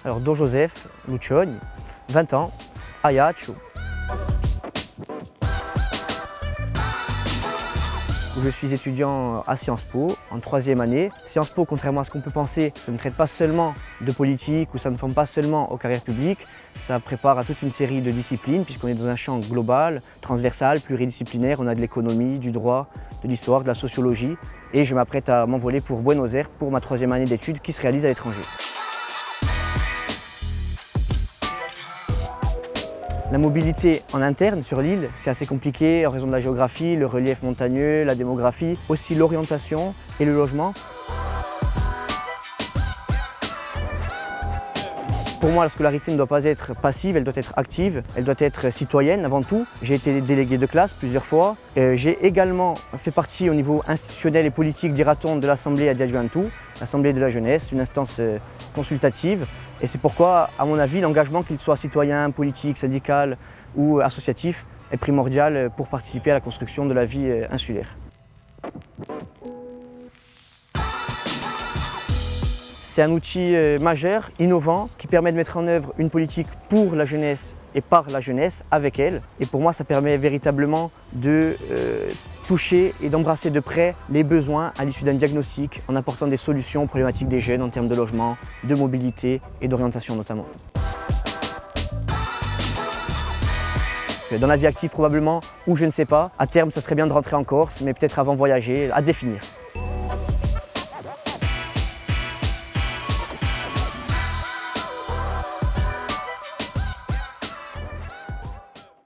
Alors, Do Joseph Lucioni, 20 ans, Ajaccio. Je suis étudiant à Sciences Po, en 3e année. Sciences Po, contrairement à ce qu'on peut penser, ça ne traite pas seulement de politique ou ça ne forme pas seulement aux carrières publiques, ça prépare à toute une série de disciplines puisqu'on est dans un champ global, transversal, pluridisciplinaire. On a de l'économie, du droit, de l'histoire, de la sociologie et je m'apprête à m'envoler pour Buenos Aires pour ma 3e année d'études qui se réalise à l'étranger. La mobilité en interne sur l'île, c'est assez compliqué en raison de la géographie, le relief montagneux, la démographie, aussi l'orientation et le logement. Pour moi, la scolarité ne doit pas être passive, elle doit être active, elle doit être citoyenne avant tout. J'ai été délégué de classe plusieurs fois. J'ai également fait partie au niveau institutionnel et politique, dira-t-on, de l'Assemblée Adjuntu, l'Assemblée de la jeunesse, une instance consultative. Et c'est pourquoi, à mon avis, l'engagement, qu'il soit citoyen, politique, syndical ou associatif, est primordial pour participer à la construction de la vie insulaire. C'est un outil majeur, innovant, qui permet de mettre en œuvre une politique pour la jeunesse et par la jeunesse, avec elle. Et pour moi, ça permet véritablement de toucher et d'embrasser de près les besoins à l'issue d'un diagnostic en apportant des solutions aux problématiques des jeunes en termes de logement, de mobilité et d'orientation notamment. Dans la vie active probablement, ou je ne sais pas, à terme ça serait bien de rentrer en Corse, mais peut-être avant voyager, à définir.